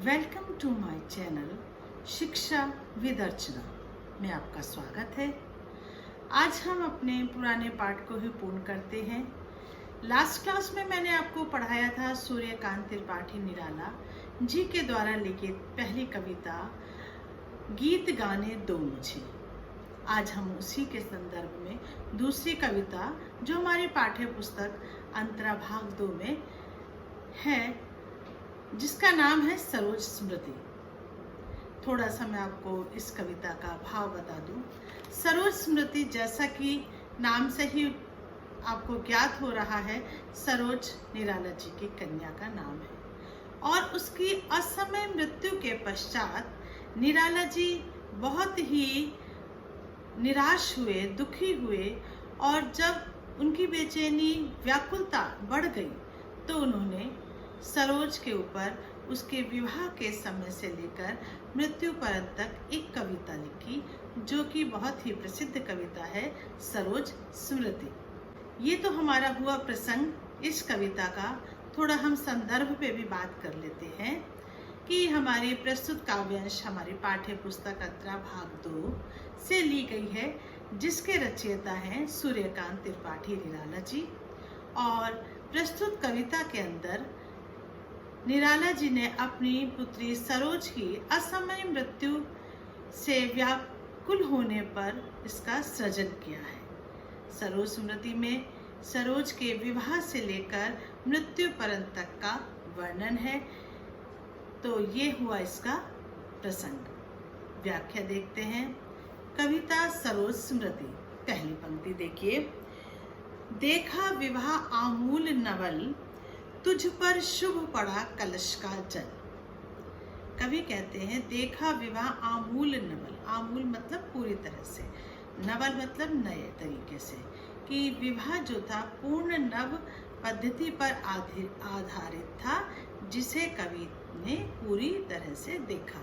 Welcome to my channel शिक्षा with अर्चना में आपका स्वागत है। आज हम अपने पुराने पाठ को ही पूर्ण करते हैं। लास्ट क्लास में मैंने आपको पढ़ाया था सूर्यकांत त्रिपाठी निराला जी के द्वारा लिखित पहली कविता गीत गाने दो मुझे। आज हम उसी के संदर्भ में दूसरी कविता जो हमारी पाठ्य पुस्तक अंतरा भाग 2 में है, जिसका नाम है सरोज स्मृति। थोड़ा सा मैं आपको इस कविता का भाव बता दूं। सरोज स्मृति, जैसा कि नाम से ही आपको ज्ञात हो रहा है, सरोज निराला जी की कन्या का नाम है और उसकी असमय मृत्यु के पश्चात निराला जी बहुत ही निराश हुए, दुखी हुए और जब उनकी बेचैनी, व्याकुलता बढ़ गई तो उन्होंने सरोज के ऊपर उसके विवाह के समय से लेकर मृत्यु पर्यंत तक एक कविता लिखी, जो कि बहुत ही प्रसिद्ध कविता है सरोज स्मृति। ये तो हमारा हुआ प्रसंग इस कविता का। थोड़ा हम संदर्भ पे भी बात कर लेते हैं कि हमारी प्रस्तुत काव्यांश हमारी पाठ्य पुस्तक अंतरा भाग 2 से ली गई है, जिसके रचयिता हैं सूर्यकांत त्रिपाठी निराला जी। और प्रस्तुत कविता के अंदर निराला जी ने अपनी पुत्री सरोज की असमय मृत्यु से व्याकुल होने पर इसका सृजन किया है। सरोज स्मृति में सरोज के विवाह से लेकर मृत्यु पर्यंत तक का वर्णन है। तो ये हुआ इसका प्रसंग। व्याख्या देखते हैं। कविता सरोज स्मृति, पहली पंक्ति देखिए। देखा विवाह आमूल नवल, तुझ पर शुभ पड़ा कलश का जल। कवि कहते हैं देखा विवाह आमूल नवल। आमूल मतलब पूरी तरह से, नवल मतलब नए तरीके से, कि विवाह जो था पूर्ण नव पद्धति पर आधारित था, जिसे कवि ने पूरी तरह से देखा।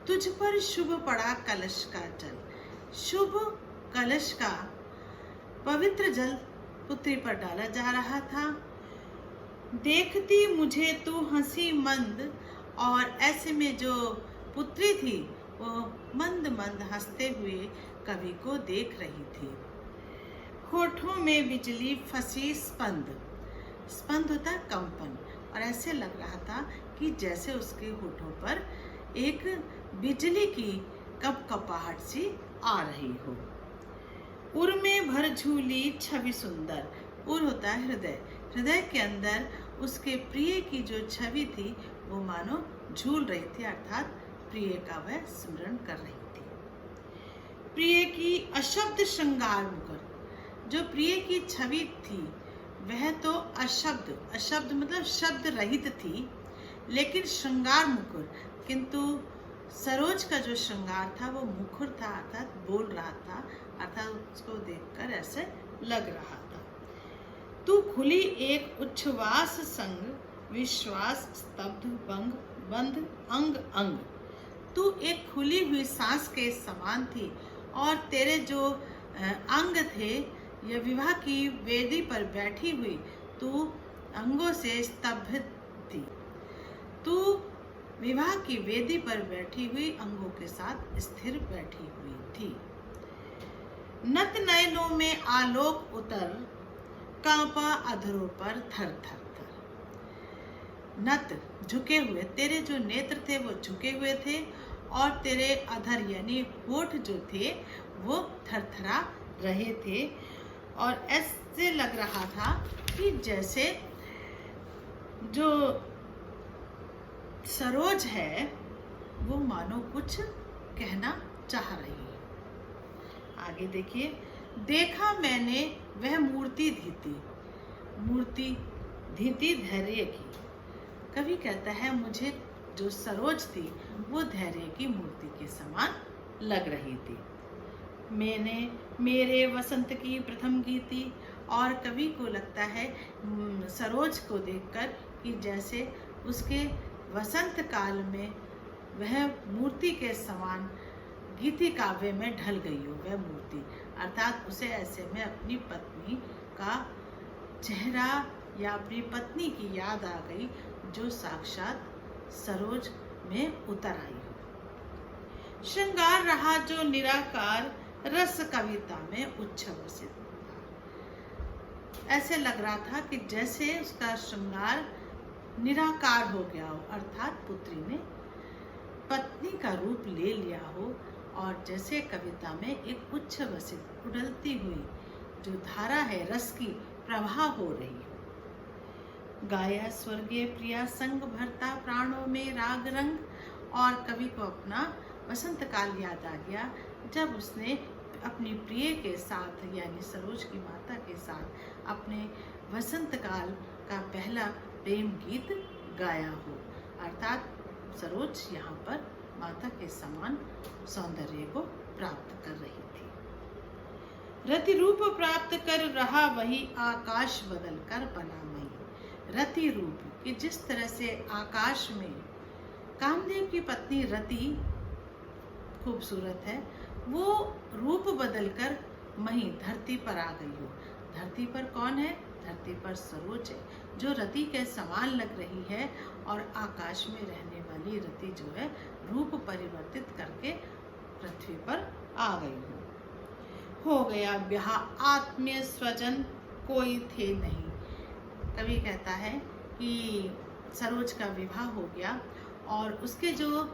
तुझ पर शुभ पड़ा कलश का जल। शुभ कलश का पवित्र जल पुत्री पर डाला जा रहा था। देखती मुझे तू हंसी मंद, और ऐसे में जो पुत्री थी वो मंद मंद हंसते हुए कवि को देख रही थी। होठों में बिजली फंसी स्पंद। स्पंद होता है कंपन, और ऐसे लग रहा था कि जैसे उसके होठों पर एक बिजली की कपकपाहट सी आ रही हो। उर में भर झूली छवि सुंदर। उर होता है हृदय। हृदय के अंदर उसके प्रिय की जो छवि थी वो मानो झूल रही थी, अर्थात प्रिय का वह स्मरण कर रही थी। प्रिय की अशब्द श्रृंगार मुकर। जो प्रिय की छवि थी वह तो अशब्द, अशब्द मतलब शब्द रहित थी, लेकिन श्रृंगार मुकुर, किंतु सरोज का जो श्रृंगार था वो मुखर था, अर्थात बोल रहा था, अर्थात उसको देखकर ऐसे लग रहा था। तू खुली एक उच्छ्वास संग, विश्वास स्तब्ध बंग बंद अंग अंग। तू एक खुली हुई सांस के समान थी, और तेरे जो अंग थे यह विवाह की वेदी पर बैठी हुई, तू अंगों से स्तब्ध थी। तू विवाह की वेदी पर बैठी हुई अंगों के साथ स्थिर बैठी हुई थी। नत नयनों में आलोक उतर, कांपा अधरों पर थर थर थर। नत झुके हुए, तेरे जो नेत्र थे वो झुके हुए थे, और तेरे अधर यानी होठ जो थे वो थरथरा रहे थे, और ऐसे लग रहा था कि जैसे जो सरोज है वो मानो कुछ कहना चाह रही है। आगे देखिए। देखा मैंने वह मूर्ति धीती। मूर्ति धीती धैर्य की। कवि कहता है मुझे जो सरोज थी वो धैर्य की मूर्ति के समान लग रही थी। मैंने मेरे वसंत की प्रथम गीती। और कवि को लगता है सरोज को देखकर कि जैसे उसके वसंत काल में वह मूर्ति के समान गीति काव्य में ढल गई हो वह मूर्ति, अर्थात उसे ऐसे में अपनी पत्नी का चेहरा या अपनी पत्नी की याद आ गई, जो साक्षात सरोज में उतर आई हो। श्रृंगार रहा जो निराकार, रस कविता में उच्छ्वसित था। ऐसे लग रहा था कि जैसे उसका श्रृंगार निराकार हो गया हो, अर्थात पुत्री ने पत्नी का रूप ले लिया हो, और जैसे कविता में एक उच्छ्वसित उड़लती हुई जो धारा है रस की प्रवाह हो रही हो। गाया स्वर्गीय प्रिया संग भरता प्राणों में राग रंग, और कवि को अपना वसंत काल याद आ गया जब उसने अपनी प्रिय के साथ यानी सरोज की माता के साथ अपने वसंत काल का पहला प्रेम गीत गाया हो। अर्थात सरोज यहाँ पर माता के समान सौंदर्य को प्राप्त कर रही थी। रति रूप प्राप्त कर रहा वही आकाश बदल कर बना मई। रति रूप कि जिस तरह से आकाश में कामदेव की पत्नी रति खूबसूरत है, वो रूप बदलकर मही धरती पर आ गई हो। धरती पर कौन है? धरती पर सरोज है जो रति के समान लग रही है, और आकाश में रहने वाली रति जो है रूप परिवर्तित करके पृथ्वी पर आ गई हो गया ब्याह आत्मीय स्वजन कोई थे नहीं। कवि कहता है कि सरोज का विवाह हो गया और उसके जो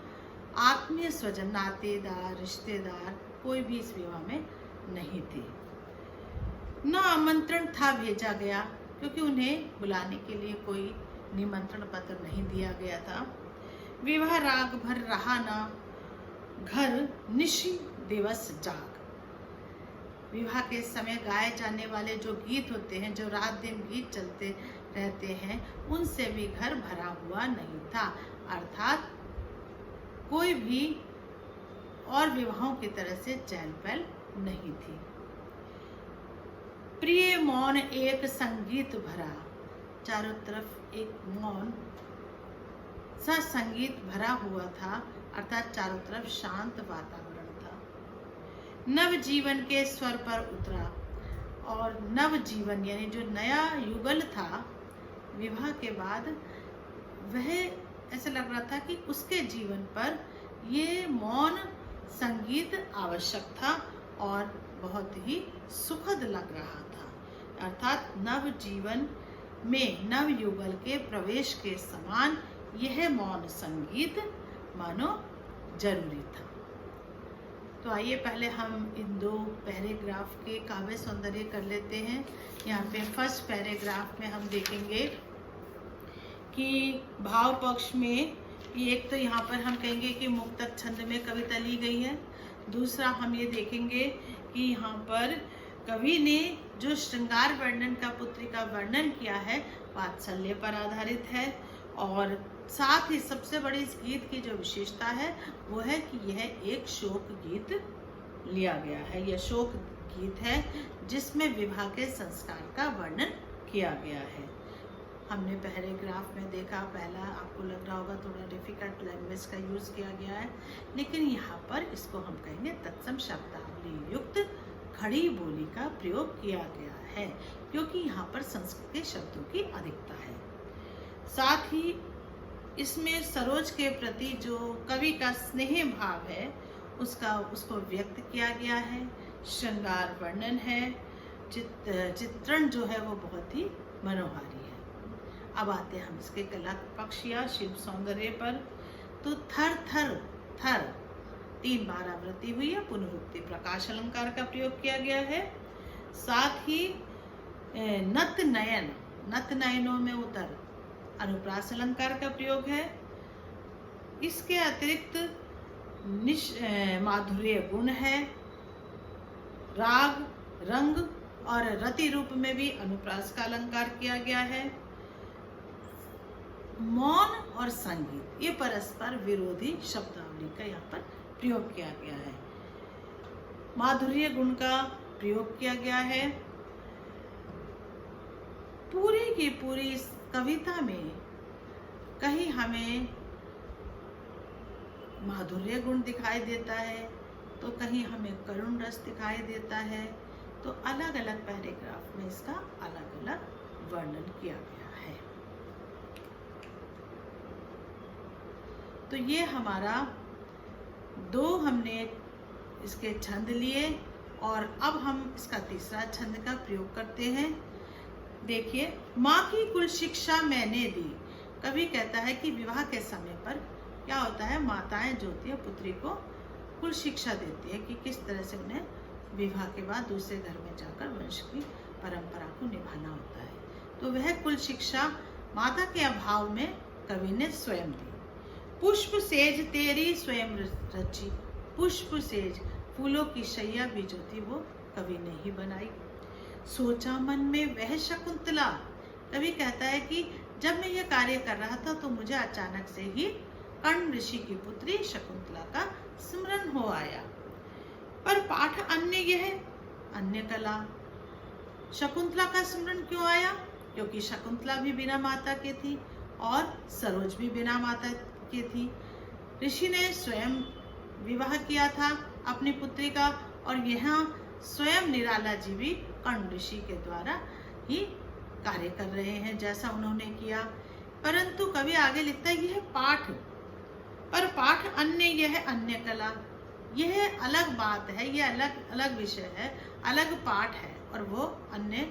आत्मीय स्वजन, नातेदार, रिश्तेदार कोई भी इस विवाह में नहीं थे। न आमंत्रण था भेजा गया, क्योंकि उन्हें बुलाने के लिए कोई निमंत्रण पत्र नहीं दिया गया था। विवाह राग भर रहा न घर निशि दिवस जाग। विवाह के समय गाए जाने वाले जो गीत होते हैं, जो रात दिन गीत चलते रहते हैं, उनसे भी घर भरा हुआ नहीं था। अर्थात कोई भी और विवाहों की तरह से चहल पहल नहीं थी। प्रिय मौन एक संगीत भरा, चारों तरफ एक मौन सा संगीत भरा हुआ था, अर्थात चारों तरफ शांत वातावरण था। नव जीवन के स्वर पर उतरा, और नव जीवन यानी जो नया युगल था विवाह के बाद, वह ऐसा लग रहा था कि उसके जीवन पर ये मौन संगीत आवश्यक था और बहुत ही सुखद लग रहा था। अर्थात नव जीवन में नव युगल के प्रवेश के समान यह मौन संगीत मानो जरूरी था। तो आइए पहले हम इन दो पैराग्राफ के काव्य सौंदर्य कर लेते हैं। यहाँ पे फर्स्ट पैराग्राफ में हम देखेंगे कि भाव पक्ष में एक तो यहाँ पर हम कहेंगे कि मुक्तक छंद में कविता ली गई है। दूसरा हम ये देखेंगे कि यहाँ पर कवि ने जो श्रृंगार वर्णन का, पुत्री का वर्णन किया है, वात्सल्य पर आधारित है। और साथ ही सबसे बड़ी इस गीत की जो विशेषता है वो है कि यह एक शोक गीत लिया गया है। यह शोक गीत है जिसमें विवाह के संस्कार का वर्णन किया गया है। हमने पैराग्राफ में देखा, पहला आपको लग रहा होगा थोड़ा डिफिकल्ट लैंग्वेज का यूज किया गया है, लेकिन यहाँ पर इसको हम कहेंगे तत्सम शब्दावली युक्त खड़ी बोली का प्रयोग किया गया है, क्योंकि यहाँ पर संस्कृत के शब्दों की अधिकता है। साथ ही इसमें सरोज के प्रति जो कवि का स्नेह भाव है उसको व्यक्त किया गया है। श्रृंगार वर्णन है, चित्रण जो है वो बहुत ही मनोहारी है। अब आते हैं हम इसके कला पक्ष या शिल्प सौंदर्य पर। तो थर थर थर 3 बार आवृत्ति हुई है, पुनरुक्ति प्रकाश अलंकार का प्रयोग किया गया है। साथ ही नत नयन, नत नयनों में उतर अनुप्रास अलंकार का प्रयोग है। इसके अतिरिक्त माधुर्य गुण है, राग रंग और रति रूप में भी अनुप्रास का अलंकार किया गया है। मौन और संगीत ये परस्पर विरोधी शब्दावली का यहाँ पर प्रयोग किया गया है। माधुर्य गुण का प्रयोग किया गया है। पूरी की पूरी इस कविता में कहीं हमें माधुर्य गुण दिखाई देता है, तो कहीं हमें करुण रस दिखाई देता है। तो अलग अलग पैराग्राफ में इसका अलग अलग वर्णन किया गया है। तो ये हमारा 2 हमने इसके छंद लिए और अब हम इसका तीसरा छंद का प्रयोग करते हैं। देखिए, माँ की कुल शिक्षा मैंने दी। कवि कहता है कि विवाह के समय पर क्या होता है, माताएं जो होती है पुत्री को कुल शिक्षा देती है कि किस तरह से उन्हें विवाह के बाद दूसरे घर में जाकर वंश की परंपरा को निभाना होता है। तो वह कुल शिक्षा माता के अभाव में कवि ने स्वयं दी। पुष्प सेज तेरी स्वयं रची, पुष्प सेज फूलों की शैया भी जो थी वो कवि ने ही बनाई। सोचा मन में वह शकुंतला, कवि कहता है कि जब मैं यह कार्य कर रहा था तो मुझे अचानक से ही कर्ण ऋषि की पुत्री शकुंतला का स्मरण हो आया। पर पाठ अन्य यह अन्य कला। शकुंतला का स्मरण क्यों आया? क्योंकि शकुंतला भी बिना माता के थी और सरोज भी बिना माता के थी। ऋषि ने स्वयं विवाह किया था अपनी पुत्री का और यहाँ स्वयं निराला जी भी कर्ण ऋषि के द्वारा ही कार्य कर रहे हैं जैसा उन्होंने किया। परंतु कवि आगे लिखता है यह पाठ, पर पाठ अन्य यह अन्य कला। यह अलग बात है, यह अलग अलग विषय है, अलग पाठ है और वो अन्य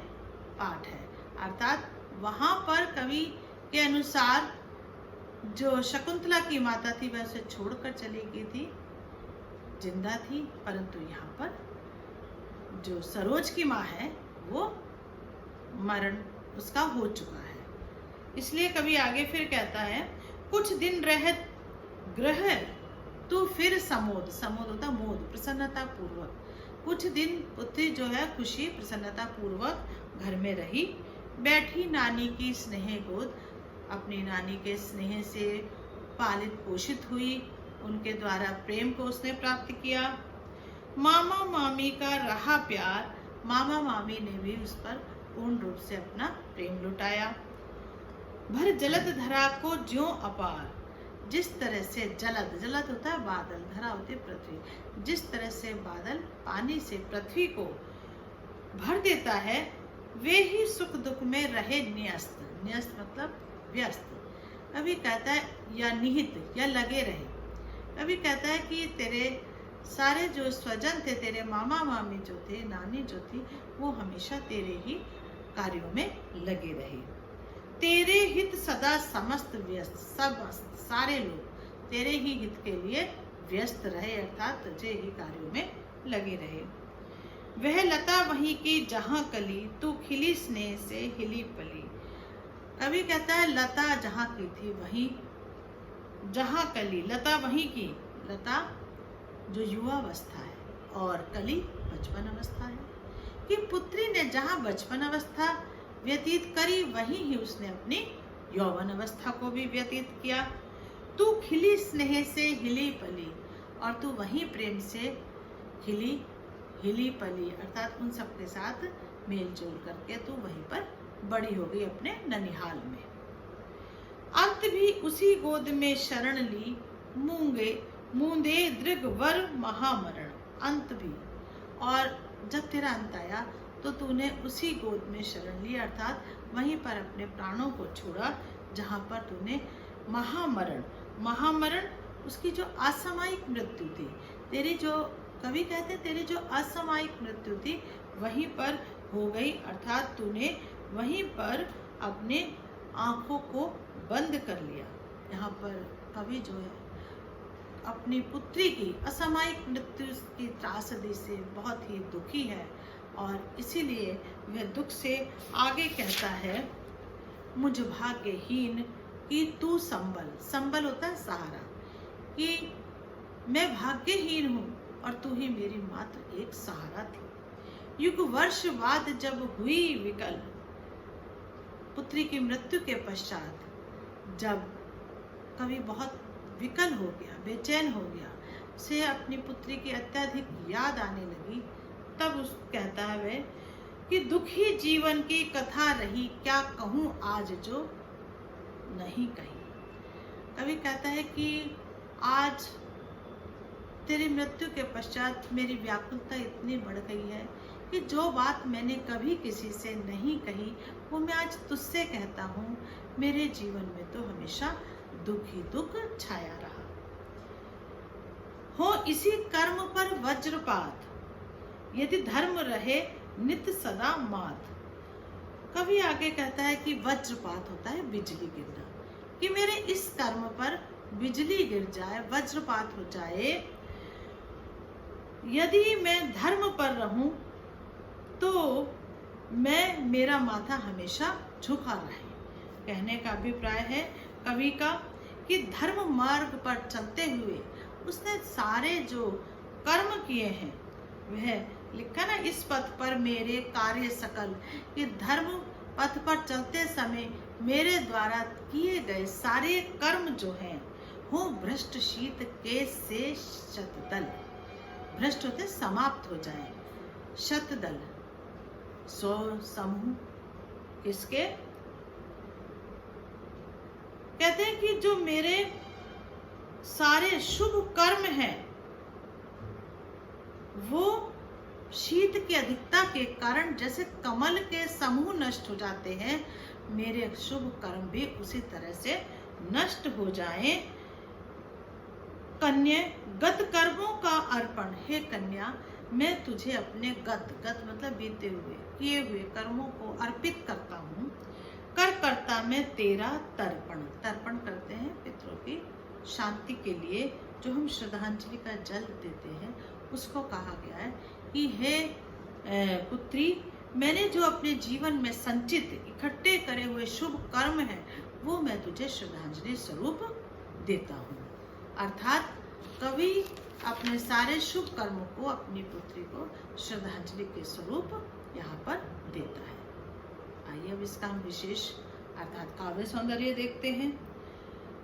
पाठ है। अर्थात वहां पर कवि के अनुसार जो शकुंतला की माता थी वह उसे छोड़कर चली गई थी, जिंदा थी, परंतु यहाँ पर जो सरोज की माँ है वो मरण उसका हो चुका है। इसलिए कवि आगे फिर कहता है कुछ दिन रह ग्रह तू फिर समोद, समोद होता मोद, प्रसन्नता पूर्वक। कुछ दिन पुत्री जो है खुशी प्रसन्नता पूर्वक घर में रही, बैठी नानी की स्नेह गोद, अपनी नानी के स्नेह से पालित पोषित हुई, उनके द्वारा प्रेम को उसने प्राप्त किया। मामा मामी का रहा प्यार, मामा मामी ने भी उस पर पूर्ण रूप से अपना प्रेम लुटाया। भर जलद धरा को ज्यों अपार, जिस तरह से जलद, जलद होता है बादल, धरा होती है पृथ्वी, जिस तरह से बादल पानी से पृथ्वी को भर देता है वे ही सुख दुख में रहे न्यस्त, न्यस्त मतलब व्यस्त। कभी कहता है या निहित या लगे रहे। कभी कहता है कि तेरे सारे जो स्वजन थे, तेरे मामा मामी जो थे, नानी जो थी, वो हमेशा तेरे ही कार्यों में लगे रहे। तेरे हित सदा समस्त व्यस्त, सब सारे लोग तेरे ही हित के लिए व्यस्त रहे, अर्थात तुझे ही कार्यों में लगे रहे। वह लता वहीं की जहां कली, तू खिली स्नेह से हिली पली। कभी कहता है लता जहां की थी वहीं जहां कली, लता वहीं की, लता जो युवा अवस्था है और कली बचपन अवस्था है, कि पुत्री ने जहां बचपन अवस्था व्यतीत करी वहीं ही उसने अपनी यौवन अवस्था को भी व्यतीत किया। तू खिली स्नेह से हिली पली, और तू वहीं प्रेम से हिली पली, अर्थात उन सबके साथ मेल जोल करके तू वहीं पर बड़ी हो गई अपने ननिहाल में। अंत भी उसी गोद में शरण ली, मूंदे दृग वर महामरण। अंत भी, और जब तेरा अंत आया तो तूने उसी गोद में शरण ली, अर्थात वहीं पर अपने प्राणों को छोड़ा जहां पर तूने महामरण, महामरण उसकी जो असामयिक मृत्यु थी, तेरी जो कवि कहते तेरी जो असामयिक मृत्यु थी वहीं पर हो गई, अर्थात तूने वहीं पर अपने आंखों को बंद कर लिया। यहाँ पर कवि जो है अपनी पुत्री की असामयिक मृत्यु की त्रासदी से बहुत ही दुखी है और इसीलिए वह दुख से आगे कहता है मुझ भाग्यहीन कि तू संबल, संबल होता है सहारा, कि मैं भाग्यहीन हूँ और तू ही मेरी मात्र एक सहारा थी। युग वर्ष बाद जब हुई विकल, पुत्री की मृत्यु के पश्चात जब कवि बहुत विकल हो गया, बेचैन हो गया, उसे अपनी पुत्री की अत्यधिक याद आने लगी, तब उस कहता है वह कि दुखी जीवन की कथा रही, क्या कहूँ आज जो नहीं कही। कवि कहता है कि आज तेरी मृत्यु के पश्चात मेरी व्याकुलता इतनी बढ़ गई है कि जो बात मैंने कभी किसी से नहीं कही वो मैं आज तुझसे कहता हूँ। मेरे जीवन में तो हमेशा दुख ही दुख छाया रहा। हो इसी कर्म पर वज्रपात, यदि धर्म रहे नित सदा मात। कवि आगे कहता है कि वज्रपात होता है बिजली गिरना, कि मेरे इस कर्म पर बिजली गिर जाए, वज्रपात हो जाए। यदि मैं धर्म पर रहूं तो मेरा माथा हमेशा झुका रहे। कहने का अभिप्राय है कवि का कि धर्म मार्ग पर चलते हुए उसने सारे जो कर्म किए हैं, वह लिखा ना, इस पथ पर मेरे कार्य सकल, कि धर्म पथ पर चलते समय मेरे द्वारा किए गए सारे कर्म जो हैं हो भ्रष्ट शीत केश से शतदल, भ्रष्ट होते समाप्त हो जाए। शतदल सौ समूह किसके, कहते हैं कि जो मेरे सारे शुभ कर्म हैं वो शीत की अधिकता के कारण जैसे कमल के समूह नष्ट हो जाते हैं, मेरे शुभ कर्म भी उसी तरह से नष्ट हो जाएं। कन्या गत कर्मों का अर्पण, हे कन्या मैं तुझे अपने गत मतलब बीते हुए किए हुए कर्मों को अर्पित करता हूँ। करता मैं तेरा तर्पण करते हैं पितरों की शांति के लिए, जो हम श्रद्धांजलि का जल देते हैं, उसको कहा गया है कि हे पुत्री, मैंने जो अपने जीवन में संचित इकट्ठे करे हुए शुभ कर्म हैं वो मैं तुझे श्रद्धांजलि स्वरूप देता हूँ। अर्थात कवि अपने सारे शुभ कर्मों को अपनी पुत्री को श्रद्धांजलि के स्वरूप यहाँ पर देता है। आइए अब इसका हम विशेष अर्थात काव्य सौंदर्य देखते हैं।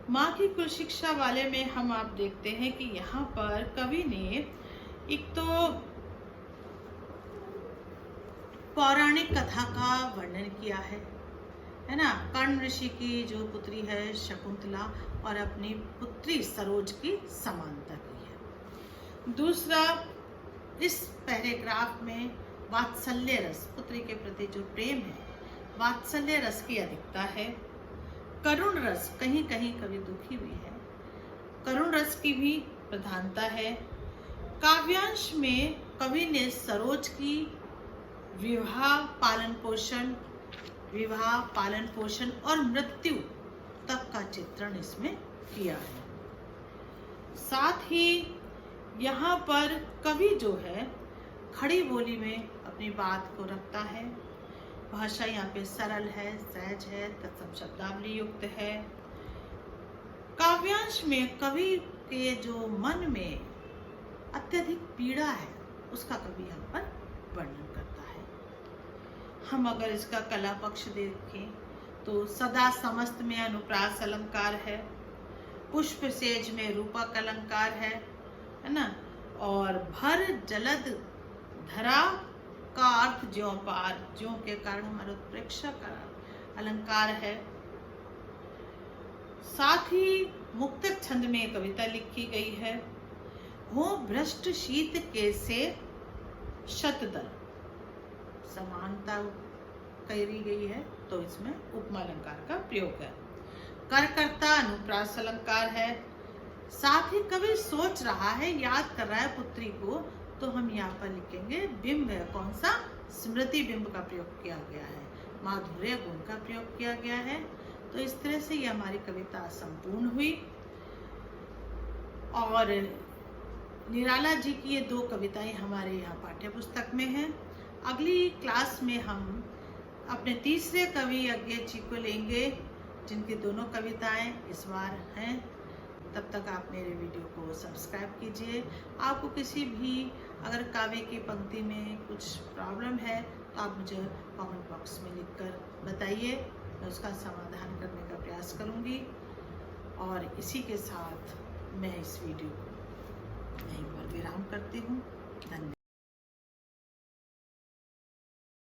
माँ की कुल शिक्षा वाले में हम आप देखते हैं कि यहाँ पर कवि ने एक तो पौराणिक कथा का वर्णन किया है ना, कर्ण ऋषि की जो पुत्री है शकुंतला और अपनी पुत्री सरोज की समानता की है। दूसरा, इस पैराग्राफ में वात्सल्य रस, पुत्री के प्रति जो प्रेम है, वात्सल्य रस की अधिकता है। करुण रस, कहीं कहीं कवि दुखी भी है, करुण रस की भी प्रधानता है। काव्यांश में कवि ने सरोज की विवाह पालन पोषण और मृत्यु तक का चित्रण इसमें किया है। साथ ही यहाँ पर कवि जो है खड़ी बोली में अपनी बात को रखता है। भाषा यहाँ पे सरल है, सहज है, तत्सम शब्दावली युक्त है। काव्यांश में कवि के जो मन में अत्यधिक पीड़ा है उसका कवि यहाँ पर वर्णन करता है। हम अगर इसका कला पक्ष देखें तो सदा समस्त में अनुप्रास अलंकार है, पुष्प सेज में रूपक अलंकार है ना, और भर जलद धरा का अर्थ ज्यों पार, ज्यों के कारण हमारा उत्प्रेक्षा का अलंकार है। साथ ही मुक्तक छंद में कविता लिखी गई है। हो भ्रष्ट शीत के से शतदल, समानता करी गई है तो इसमें उपमा अलंकार का प्रयोग है। करकर्ता अनुप्रास अलंकार है। साथ ही कवि सोच रहा है, याद कर रहा है पुत्री को, तो हम यहाँ पर लिखेंगे बिंब है, कौन सा, स्मृति बिंब का प्रयोग किया गया है, माधुर्य गुण का प्रयोग किया गया है। तो इस तरह से ये हमारी कविता संपूर्ण हुई। और निराला जी की ये 2 कविताएं हमारे यहाँ पाठ्य पुस्तक में हैं। अगली क्लास में हम अपने तीसरे कवि यज्ञ जी को लेंगे, जिनकी दोनों कविताएं इस बार हैं। तब तक आप मेरे वीडियो को सब्सक्राइब कीजिए। आपको किसी भी अगर काव्य की पंक्ति में कुछ प्रॉब्लम है तो आप मुझे कमेंट बॉक्स में लिखकर बताइए, मैं उसका समाधान करने का प्रयास करूंगी। और इसी के साथ मैं इस वीडियो को यहीं पर विराम करती हूँ। धन्यवाद।